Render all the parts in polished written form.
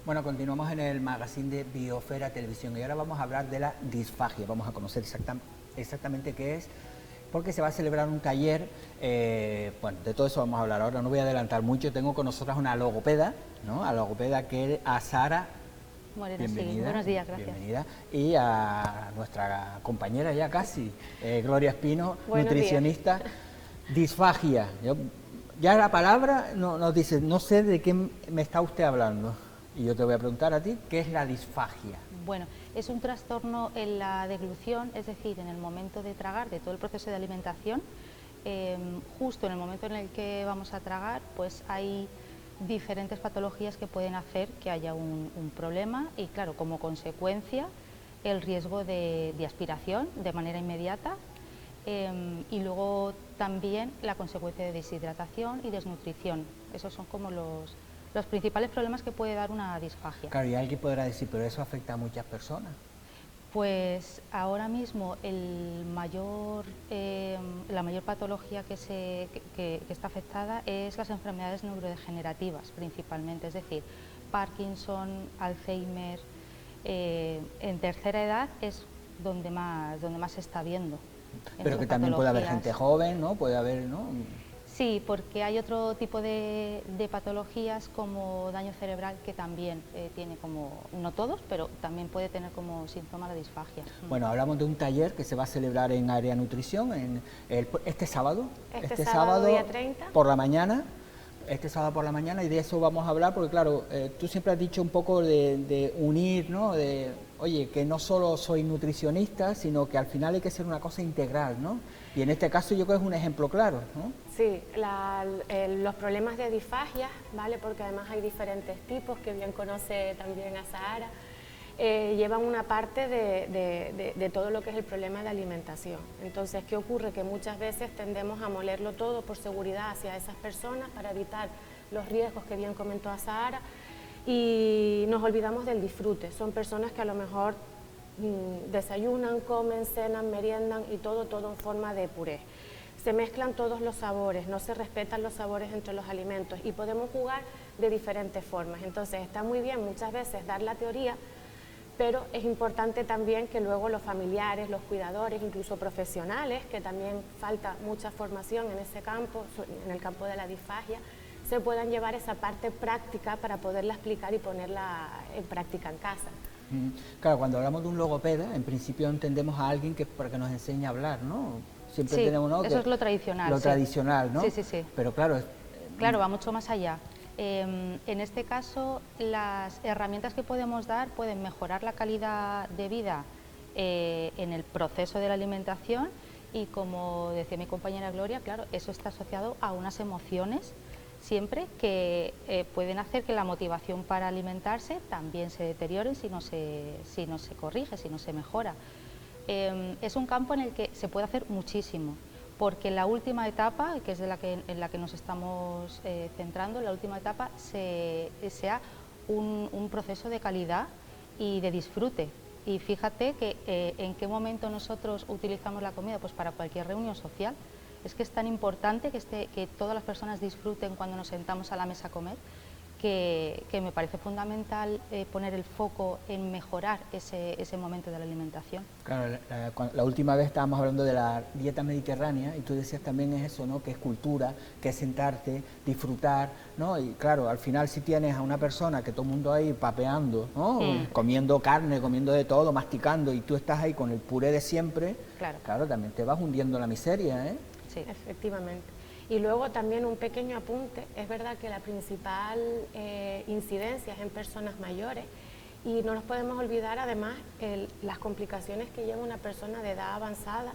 Bueno, continuamos en el magazine de Biosfera Televisión y ahora vamos a hablar de la disfagia. Vamos a conocer exactamente qué es, porque se va a celebrar un taller. Bueno, de todo eso vamos a hablar ahora, no voy a adelantar mucho. Tengo con nosotras una logopeda, ¿no? A logopeda que es a Sara. Moreno, Bienvenida, sí. Buenos días, gracias. Bienvenida. Y a nuestra compañera ya casi, Gloria Espino, Buenos nutricionista. Disfagia. Ya la palabra nos dice, no sé de qué me está usted hablando. Y yo te voy a preguntar a ti, ¿qué es la disfagia? Bueno, es un trastorno en la deglución, es decir, en el momento de tragar, de todo el proceso de alimentación, justo en el momento en el que vamos a tragar, pues hay diferentes patologías que pueden hacer que haya un problema y, claro, como consecuencia, el riesgo de aspiración de manera inmediata y luego también la consecuencia de deshidratación y desnutrición. Esos son como los principales problemas que puede dar una disfagia. Claro, y alguien podrá decir, pero eso afecta a muchas personas. Pues ahora mismo la mayor patología que está afectada es las enfermedades neurodegenerativas principalmente, es decir, Parkinson, Alzheimer. En tercera edad es donde más se está viendo. Pero que también puede haber gente joven, ¿no? Puede haber, ¿no? Sí, porque hay otro tipo de patologías como daño cerebral que también tiene como, no todos, pero también puede tener como síntoma la disfagia. Bueno, hablamos de un taller que se va a celebrar en Área Nutrición este sábado. Este sábado día 30. Por la mañana. Este sábado por la mañana, y de eso vamos a hablar, porque claro, tú siempre has dicho un poco de unir, ¿no? De, oye, que no solo soy nutricionista, sino que al final hay que ser una cosa integral, ¿no? Y en este caso yo creo que es un ejemplo claro, ¿no? Sí, los problemas de disfagia, ¿vale? Porque además hay diferentes tipos, que bien conoce también a Sara, llevan una parte de todo lo que es el problema de alimentación. Entonces, ¿qué ocurre? Que muchas veces tendemos a molerlo todo por seguridad hacia esas personas para evitar los riesgos que bien comentó a Sara y nos olvidamos del disfrute. Son personas que a lo mejor desayunan, comen, cenan, meriendan y todo en forma de puré. Se mezclan todos los sabores, no se respetan los sabores entre los alimentos y podemos jugar de diferentes formas. Entonces, está muy bien muchas veces dar la teoría, pero es importante también que luego los familiares, los cuidadores, incluso profesionales, que también falta mucha formación en ese campo, en el campo de la disfagia, se puedan llevar esa parte práctica para poderla explicar y ponerla en práctica en casa. Claro, cuando hablamos de un logopeda, en principio entendemos a alguien para que nos enseñe a hablar, ¿no? Siempre sí, tenemos, ¿no? Eso es lo tradicional. Lo tradicional, ¿no? Sí. Pero claro... Claro, va mucho más allá. En este caso, las herramientas que podemos dar pueden mejorar la calidad de vida en el proceso de la alimentación y, como decía mi compañera Gloria, claro, eso está asociado a unas emociones siempre que pueden hacer que la motivación para alimentarse también se deteriore si no se corrige, si no se mejora. Es un campo en el que se puede hacer muchísimo, porque la última etapa, que es en la que nos estamos centrando, la última etapa sea un proceso de calidad y de disfrute. Y fíjate que en qué momento nosotros utilizamos la comida, pues para cualquier reunión social. Es que es tan importante que todas las personas disfruten cuando nos sentamos a la mesa a comer, que me parece fundamental poner el foco en mejorar ese momento de la alimentación. Claro, la última vez estábamos hablando de la dieta mediterránea y tú decías también es eso, ¿no? Que es cultura, que es sentarte, disfrutar, ¿no? Y claro, al final si tienes a una persona que todo el mundo ahí papeando, ¿no? Comiendo carne, comiendo de todo, masticando, y tú estás ahí con el puré de siempre, claro, también te vas hundiendo en la miseria, ¿eh? Sí, efectivamente. Y luego también un pequeño apunte, es verdad que la principal incidencia es en personas mayores y no nos podemos olvidar además las complicaciones que lleva una persona de edad avanzada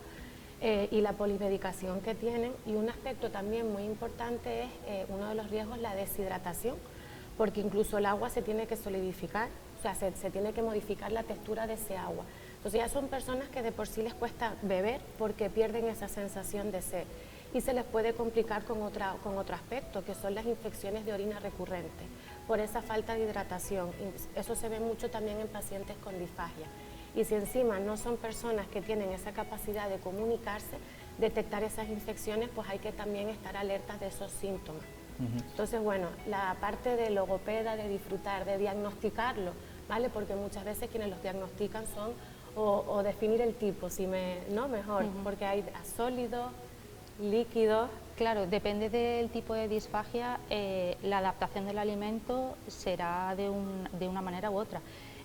y la polimedicación que tienen, y un aspecto también muy importante es uno de los riesgos, la deshidratación, porque incluso el agua se tiene que solidificar, o sea, se tiene que modificar la textura de ese agua. Entonces ya son personas que de por sí les cuesta beber porque pierden esa sensación de sed. Y se les puede complicar con otro aspecto, que son las infecciones de orina recurrentes, por esa falta de hidratación. Eso se ve mucho también en pacientes con disfagia. Y si encima no son personas que tienen esa capacidad de comunicarse, detectar esas infecciones, pues hay que también estar alertas de esos síntomas. Entonces, bueno, la parte de logopeda, de disfrutar, de diagnosticarlo, ¿vale? Porque muchas veces quienes los diagnostican son o definir el tipo, no mejor, porque hay sólidos, líquidos. Claro, depende del tipo de disfagia, la adaptación del alimento será de una manera u otra.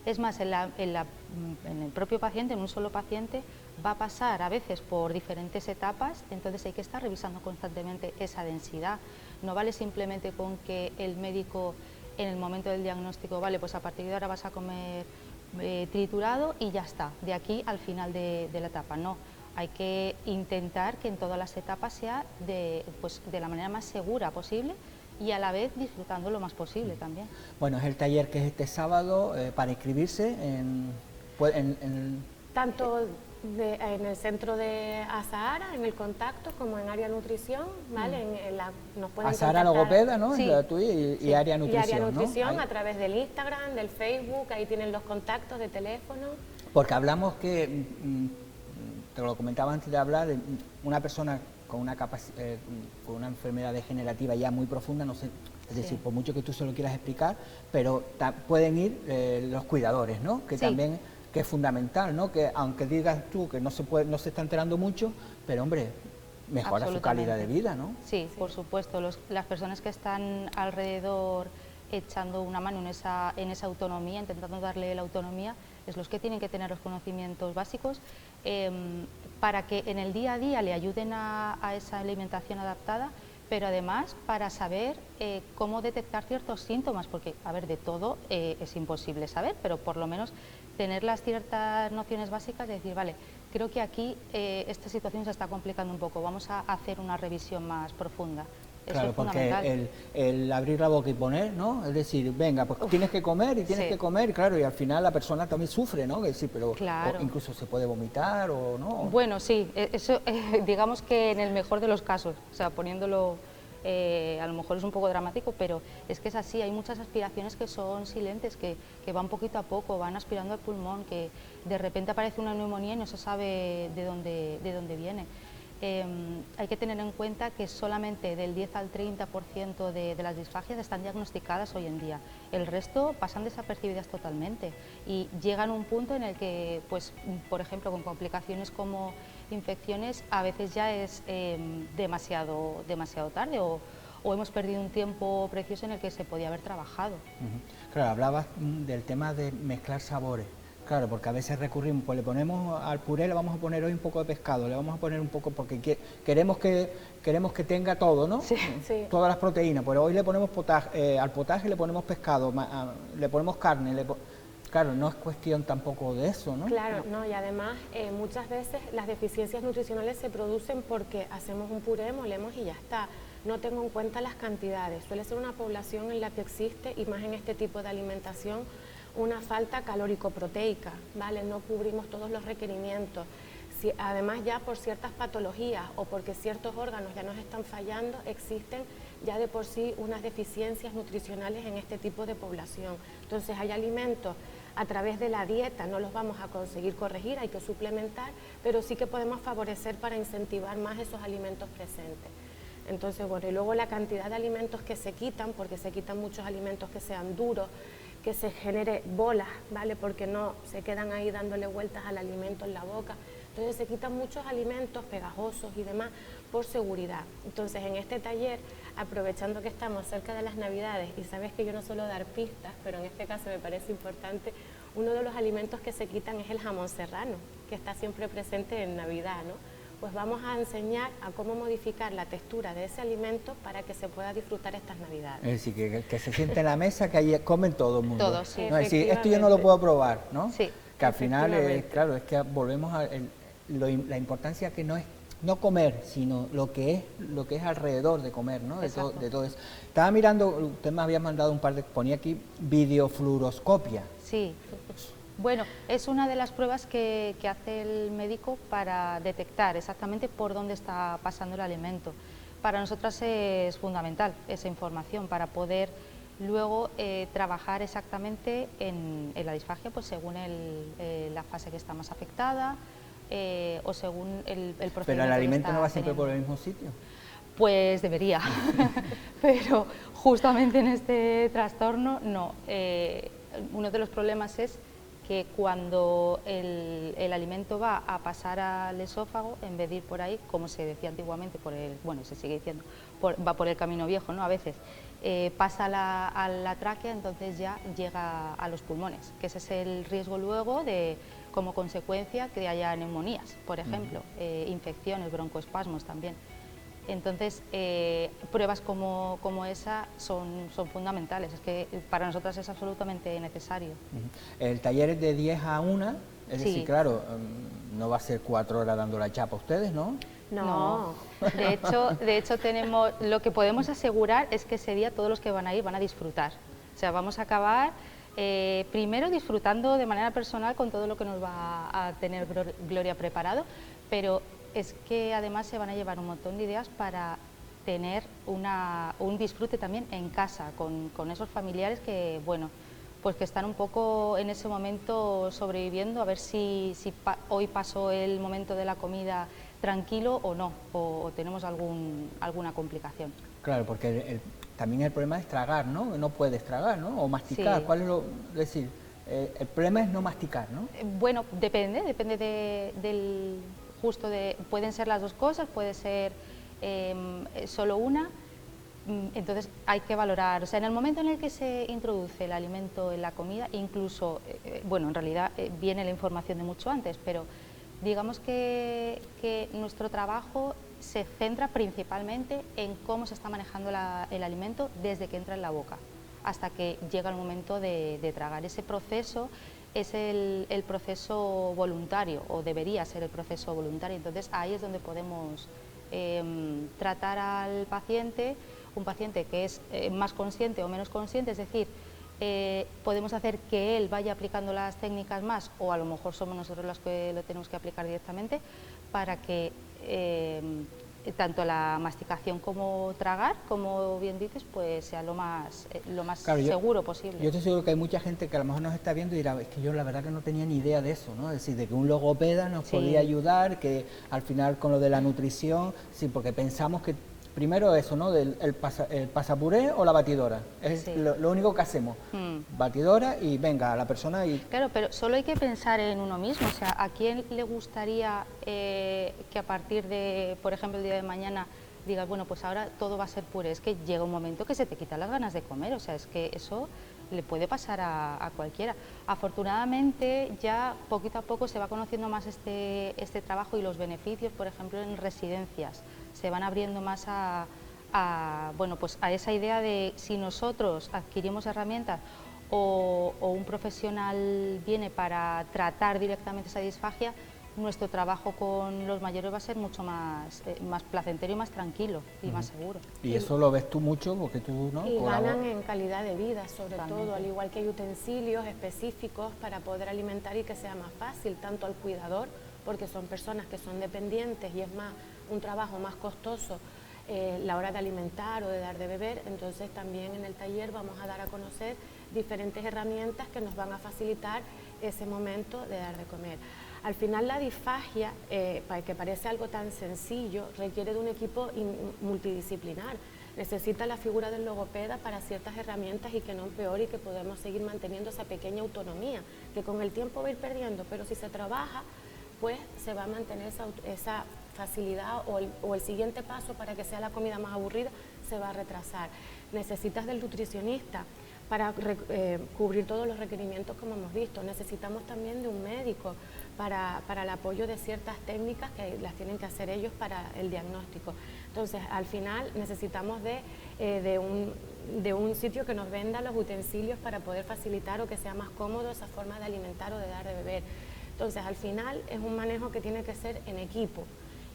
Es más, en el propio paciente, en un solo paciente, va a pasar a veces por diferentes etapas, entonces hay que estar revisando constantemente esa densidad. No vale simplemente con que el médico en el momento del diagnóstico, vale, pues a partir de ahora vas a comer triturado y ya está, de aquí al final de la etapa. No, hay que intentar que en todas las etapas sea de la manera más segura posible y a la vez disfrutando lo más posible también. Bueno, es el taller que es este sábado para inscribirse tanto en el centro de Azahara, en el contacto, como en área nutrición, ¿vale? Nos pueden Azahara Logopeda, ¿no? Sí. Es la tuya, y área nutrición, y área nutrición, ¿no? a través del Instagram, del Facebook, ahí tienen los contactos de teléfono. Porque hablamos que, te lo comentaba antes de hablar, de una persona con con una enfermedad degenerativa ya muy profunda, no sé, es decir, por mucho que tú se lo quieras explicar, pero pueden ir los cuidadores, ¿no? Que también que es fundamental, ¿no? Que aunque digas tú que no se está enterando mucho, pero hombre, mejora su calidad de vida, ¿no? Sí, por supuesto, las personas que están alrededor echando una mano en esa autonomía, intentando darle la autonomía, es los que tienen que tener los conocimientos básicos para que en el día a día le ayuden a esa alimentación adaptada, pero además para saber cómo detectar ciertos síntomas, porque, a ver, de todo es imposible saber, pero por lo menos tener las ciertas nociones básicas de decir, vale, creo que aquí esta situación se está complicando un poco, vamos a hacer una revisión más profunda. Claro, porque el abrir la boca y poner, ¿no? Es decir, venga, pues tienes que comer y tienes que comer, claro, y al final la persona también sufre, ¿no? Sí, pero claro. Incluso se puede vomitar o no. Bueno, sí, eso digamos que en el mejor de los casos, o sea, poniéndolo, a lo mejor es un poco dramático, pero es que es así, hay muchas aspiraciones que son silentes, que van poquito a poco, van aspirando al pulmón, que de repente aparece una neumonía y no se sabe de dónde viene. Hay que tener en cuenta que solamente del 10 al 30% de las disfagias están diagnosticadas hoy en día. El resto pasan desapercibidas totalmente y llegan a un punto en el que, pues, por ejemplo, con complicaciones como infecciones, a veces ya es demasiado tarde o hemos perdido un tiempo precioso en el que se podía haber trabajado. Claro, hablabas del tema de mezclar sabores. Claro, porque a veces recurrimos, pues le ponemos al puré, le vamos a poner hoy un poco de pescado, le vamos a poner un poco, porque queremos que tenga todo, ¿no? Sí. Todas las proteínas, pues hoy le ponemos al potaje le ponemos pescado, le ponemos carne, claro, no es cuestión tampoco de eso, ¿no? Claro, no, y además muchas veces las deficiencias nutricionales se producen porque hacemos un puré, molemos y ya está. No tengo en cuenta las cantidades, suele ser una población en la que existe, y más en este tipo de alimentación, una falta calórico-proteica, ¿vale? No cubrimos todos los requerimientos. Además, ya por ciertas patologías o porque ciertos órganos ya nos están fallando, existen ya de por sí unas deficiencias nutricionales en este tipo de población. Entonces hay alimentos, a través de la dieta no los vamos a conseguir corregir, hay que suplementar, pero sí que podemos favorecer para incentivar más esos alimentos presentes. Entonces, bueno, y luego la cantidad de alimentos que se quitan, porque se quitan muchos alimentos que sean duros, que se genere bolas, ¿vale? Porque no se quedan ahí dándole vueltas al alimento en la boca. Entonces se quitan muchos alimentos pegajosos y demás por seguridad. Entonces en este taller, aprovechando que estamos cerca de las Navidades, y sabes que yo no suelo dar pistas, pero en este caso me parece importante, uno de los alimentos que se quitan es el jamón serrano, que está siempre presente en Navidad, ¿no? Pues vamos a enseñar a cómo modificar la textura de ese alimento para que se pueda disfrutar estas Navidades. Es decir, que se siente en la mesa, que ahí comen todo el mundo. Todos, sí. No, es decir, esto yo no lo puedo probar, ¿no? Sí. Que al final, claro, es que volvemos a la importancia que no es no comer, sino lo que es alrededor de comer, ¿no? De todo eso. Estaba mirando, usted me había mandado un par de, ponía aquí videofluoroscopia. Sí. Bueno, es una de las pruebas que hace el médico para detectar exactamente por dónde está pasando el alimento. Para nosotras es fundamental esa información para poder luego trabajar exactamente en la disfagia, pues según la fase que está más afectada o según el procedimiento. Pero el alimento no va siempre por el mismo sitio. Pues debería, pero justamente en este trastorno no. Uno de los problemas es que cuando el alimento va a pasar al esófago, en vez de ir por ahí, como se decía antiguamente, se sigue diciendo, va por el camino viejo, ¿no? A veces pasa a la tráquea, entonces ya llega a los pulmones, que ese es el riesgo luego de, como consecuencia, que haya neumonías, por ejemplo, infecciones, broncoespasmos también. Entonces, pruebas como esa son fundamentales, es que para nosotras es absolutamente necesario. El taller es de 10 a 1, es decir, claro, no va a ser 4 horas dando la chapa a ustedes, ¿no? No. De hecho tenemos, lo que podemos asegurar es que ese día todos los que van a ir van a disfrutar. O sea, vamos a acabar primero disfrutando de manera personal con todo lo que nos va a tener Gloria preparado, pero es que además se van a llevar un montón de ideas para tener un disfrute también en casa, con esos familiares que, bueno, pues que están un poco en ese momento sobreviviendo, a ver si hoy pasó el momento de la comida tranquilo o no, o tenemos alguna complicación. Claro, porque también el problema es tragar, ¿no? No puedes tragar, ¿no? O masticar, ¿cuál es es decir, el problema es no masticar, ¿no? Bueno, depende del... pueden ser las dos cosas, puede ser solo una, entonces hay que valorar, o sea, en el momento en el que se introduce el alimento en la comida, incluso, bueno, en realidad viene la información de mucho antes, pero digamos que nuestro trabajo se centra principalmente en cómo se está manejando el alimento desde que entra en la boca hasta que llega el momento de tragar. Ese proceso es el proceso voluntario, o debería ser el proceso voluntario, entonces ahí es donde podemos tratar al paciente, un paciente que es más consciente o menos consciente, es decir, podemos hacer que él vaya aplicando las técnicas más, o a lo mejor somos nosotros los que lo tenemos que aplicar directamente, para que tanto la masticación como tragar, como bien dices, pues sea lo más claro, seguro posible. Yo estoy seguro que hay mucha gente que a lo mejor nos está viendo y dirá, es que yo la verdad que no tenía ni idea de eso, ¿no? Es decir, de que un logopeda nos podía ayudar, que al final con lo de la nutrición, sí, porque pensamos que primero eso, ¿no? El pasapuré o la batidora, es lo único que hacemos, batidora y venga, a la persona y... Claro, pero solo hay que pensar en uno mismo, o sea, ¿a quién le gustaría que a partir de, por ejemplo, el día de mañana digas, bueno, pues ahora todo va a ser puré? Es que llega un momento que se te quitan las ganas de comer, o sea, es que eso le puede pasar a cualquiera. Afortunadamente ya poquito a poco se va conociendo más este trabajo y los beneficios, por ejemplo, en residencias. Se van abriendo más bueno, pues a esa idea de si nosotros adquirimos herramientas o un profesional viene para tratar directamente esa disfagia, nuestro trabajo con los mayores va a ser mucho más placentero y más tranquilo y más seguro. Y eso lo ves tú mucho porque tú, ¿no? Y ganan en calidad de vida, sobre todo, al igual que hay utensilios específicos para poder alimentar y que sea más fácil, tanto al cuidador, porque son personas que son dependientes y es más un trabajo más costoso la hora de alimentar o de dar de beber, entonces también en el taller vamos a dar a conocer diferentes herramientas que nos van a facilitar ese momento de dar de comer. Al final la disfagia, que parece algo tan sencillo, requiere de un equipo multidisciplinar. Necesita la figura del logopeda para ciertas herramientas y que no empeore y que podamos seguir manteniendo esa pequeña autonomía, que con el tiempo va a ir perdiendo, pero si se trabaja, pues se va a mantener esa facilidad o el siguiente paso para que sea la comida más aburrida se va a retrasar. Necesitas del nutricionista para cubrir todos los requerimientos como hemos visto. Necesitamos también de un médico para el apoyo de ciertas técnicas que las tienen que hacer ellos para el diagnóstico. Entonces, al final necesitamos de un sitio que nos venda los utensilios para poder facilitar o que sea más cómodo esa forma de alimentar o de dar de beber. Entonces, al final es un manejo que tiene que ser en equipo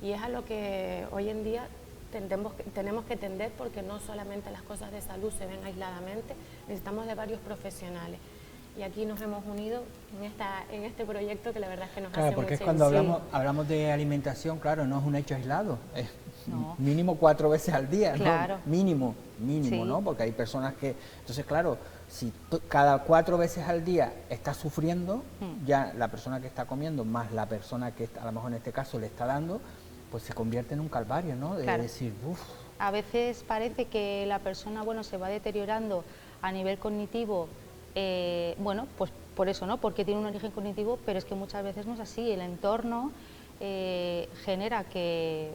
y es a lo que hoy en día tenemos que tender, porque no solamente las cosas de salud se ven aisladamente, necesitamos de varios profesionales. Y aquí nos hemos unido en este proyecto que la verdad es que nos hace mucha ilusión. Porque es cuando hablamos de alimentación, claro, no es un hecho aislado, es mínimo 4 veces al día, claro. ¿no? Mínimo, ¿no? Porque hay personas que... Entonces, claro, si cada 4 veces al día está sufriendo, ya la persona que está comiendo más la persona que a lo mejor en este caso le está dando, pues se convierte en un calvario, ¿no? De decir, uff. a veces parece que la persona, bueno, se va deteriorando a nivel cognitivo, bueno, pues por eso, ¿no? Porque tiene un origen cognitivo, pero es que muchas veces no es así. El entorno genera que,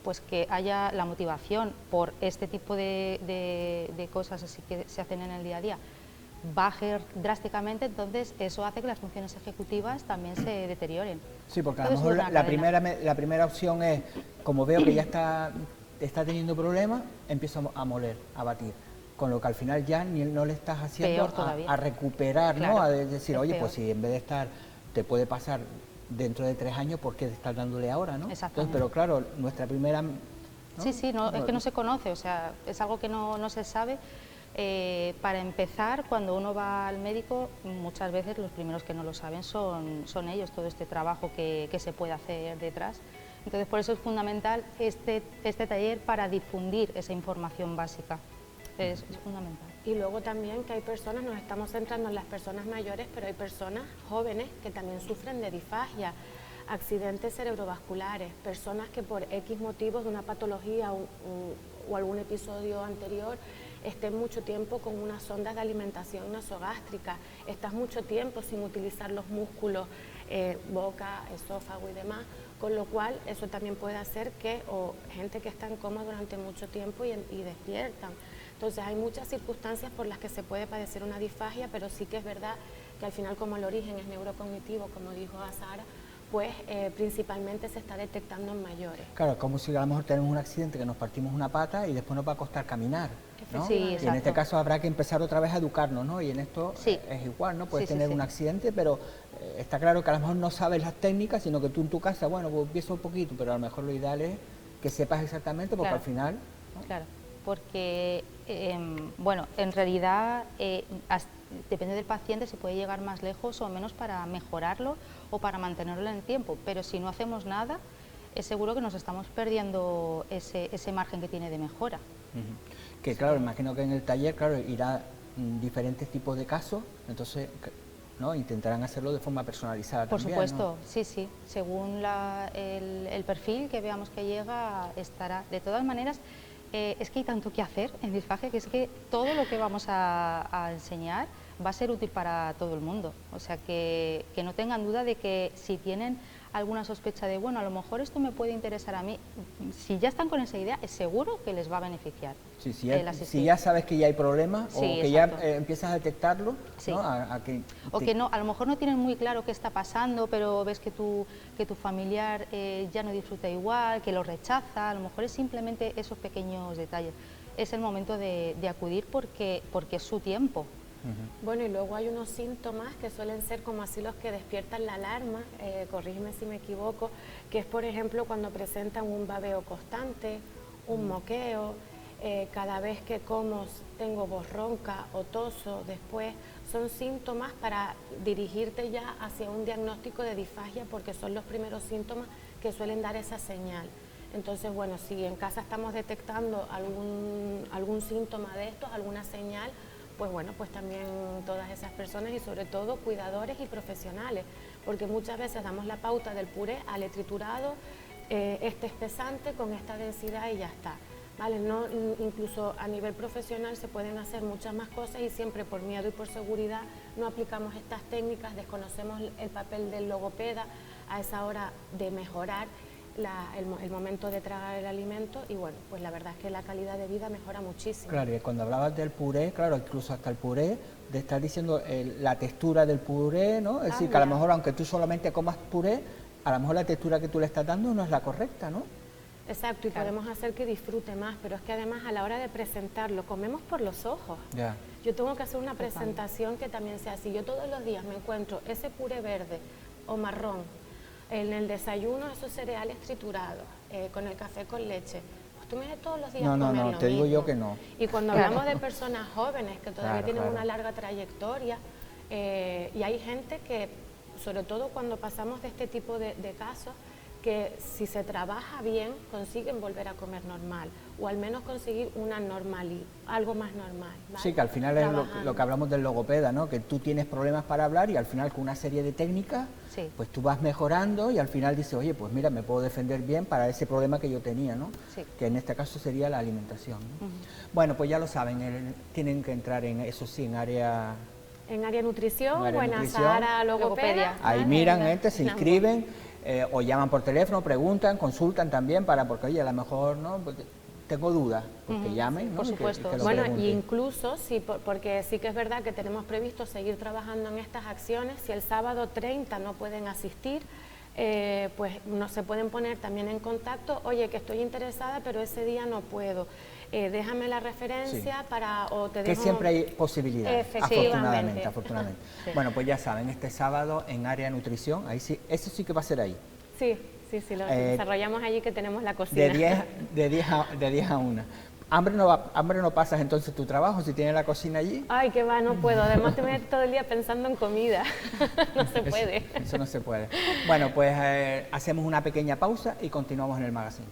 pues, que haya la motivación por este tipo de cosas así que se hacen en el día a día baje drásticamente, entonces eso hace que las funciones ejecutivas también se deterioren. Sí, porque a lo mejor la primera opción es, como veo que ya está teniendo problemas, empiezo a moler, a batir, con lo que al final ya no le estás haciendo a recuperar, claro, ¿no? A decir, oye, peor. pues si en vez de estar, te puede pasar dentro de 3 años, ¿por qué te estás dándole ahora, no? Entonces, pero claro, nuestra primera... ¿no? Sí, es que no se conoce, o sea, es algo que no se sabe. Para empezar, cuando uno va al médico, muchas veces los primeros que no lo saben son ellos, todo este trabajo que se puede hacer detrás. Entonces, por eso es fundamental este taller para difundir esa información básica, es fundamental. Y luego también que hay personas, nos estamos centrando en las personas mayores, pero hay personas jóvenes que también sufren de disfagia, accidentes cerebrovasculares, personas que por X motivos de una patología o algún episodio anterior estén mucho tiempo con unas sondas de alimentación nasogástrica, estás mucho tiempo sin utilizar los músculos, boca, esófago y demás, con lo cual eso también puede hacer que, o gente que está en coma durante mucho tiempo y despiertan. Entonces hay muchas circunstancias por las que se puede padecer una disfagia, pero sí que es verdad que al final, como el origen es neurocognitivo, como dijo Sara, pues principalmente se está detectando en mayores. Claro, como si a lo mejor tenemos un accidente que nos partimos una pata y después nos va a costar caminar, ¿no? Sí, y en este caso habrá que empezar otra vez a educarnos, ¿no? Y en esto es igual, ¿no? Puedes tener un accidente, pero está claro que a lo mejor no sabes las técnicas, sino que tú en tu casa, bueno, pues empiezo un poquito, pero a lo mejor lo ideal es que sepas exactamente, porque al final... ¿no? Claro, porque, bueno, en realidad depende del paciente, se puede llegar más lejos o menos para mejorarlo o para mantenerlo en el tiempo, pero si no hacemos nada, es seguro que nos estamos perdiendo ese margen que tiene de mejora. Que claro, imagino que en el taller, claro, irá diferentes tipos de casos, entonces, ¿no? Intentarán hacerlo de forma personalizada Por también, supuesto, ¿no? sí, según el perfil que veamos que llega, estará. De todas maneras, es que hay tanto que hacer en disfagia que es que todo lo que vamos a enseñar va a ser útil para todo el mundo. O sea, que no tengan duda de que si tienen alguna sospecha de, bueno, a lo mejor esto me puede interesar a mí, si ya están con esa idea, es seguro que les va a beneficiar. Sí, si ya sabes que ya hay problemas o que ya empiezas a detectarlo, ¿no? O que no, a lo mejor no tienen muy claro qué está pasando, pero ves que tu familiar ya no disfruta igual, que lo rechaza, a lo mejor es simplemente esos pequeños detalles. Es el momento de acudir porque es su tiempo. Bueno, y luego hay unos síntomas que suelen ser como así los que despiertan la alarma, corrígeme si me equivoco, que es por ejemplo cuando presentan un babeo constante, un moqueo, cada vez que como tengo voz ronca o toso después, son síntomas para dirigirte ya hacia un diagnóstico de disfagia porque son los primeros síntomas que suelen dar esa señal. Entonces, bueno, si en casa estamos detectando algún síntoma de estos, alguna señal, pues bueno, pues también todas esas personas y sobre todo cuidadores y profesionales, porque muchas veces damos la pauta del puré al triturado, este espesante con esta densidad y ya está, ¿vale? No, incluso a nivel profesional se pueden hacer muchas más cosas y siempre por miedo y por seguridad no aplicamos estas técnicas, desconocemos el papel del logopeda a esa hora de mejorar el momento de tragar el alimento y bueno, pues la verdad es que la calidad de vida mejora muchísimo. Claro, y cuando hablabas del puré, claro, incluso hasta el puré, de estar diciendo la textura del puré, ¿no? Es decir, que a lo mejor aunque tú solamente comas puré, a lo mejor la textura que tú le estás dando no es la correcta, ¿no? Exacto, y podemos hacer que disfrute más, pero es que además a la hora de presentarlo, comemos por los ojos. Ya. Yo tengo que hacer una presentación que también sea así. Yo todos los días me encuentro ese puré verde o marrón, en el desayuno esos cereales triturados, con el café con leche. Pues tú me ves todos los días comer lo mismo. No, te digo yo que no. Y cuando hablamos de personas jóvenes que todavía tienen una larga trayectoria, y hay gente que, sobre todo cuando pasamos de este tipo de casos, que si se trabaja bien consiguen volver a comer normal o al menos conseguir una algo más normal, ¿vale? Sí, que al final es lo que hablamos del logopeda, ¿no? Que tú tienes problemas para hablar y al final con una serie de técnicas, Sí. pues tú vas mejorando y al final dices, oye, pues mira, me puedo defender bien para ese problema que yo tenía, ¿no? Sí. Que en este caso sería la alimentación, ¿no? Bueno, pues ya lo saben, tienen que entrar en, eso sí, en área... En área nutrición En área o en nutrición. Azahara Logopedia. Ahí ¿vale? miran, En se ambos. inscriben o llaman por teléfono, preguntan, consultan también porque, oye, a lo mejor, ¿no? Porque tengo dudas, pues que llamen, ¿no? por supuesto. Que lo Bueno, pregunten. y incluso, sí, porque sí que es verdad que tenemos previsto seguir trabajando en estas acciones, si el sábado 30 no pueden asistir, pues se pueden poner también en contacto, oye, que estoy interesada, pero ese día no puedo. Déjame la referencia Sí. o te Que dejo... siempre hay posibilidades, Efectivamente. afortunadamente. Sí. Bueno, pues ya saben, este sábado en área nutrición, ahí sí, eso sí que va a ser ahí, Sí, lo desarrollamos allí que tenemos la cocina. de 10 a 1. ¿Hambre no pasas entonces tu trabajo si tienes la cocina allí? Ay, que va, no puedo. Además te metes todo el día pensando en comida. No se puede. Eso no se puede. Bueno, pues hacemos una pequeña pausa y continuamos en el magazine.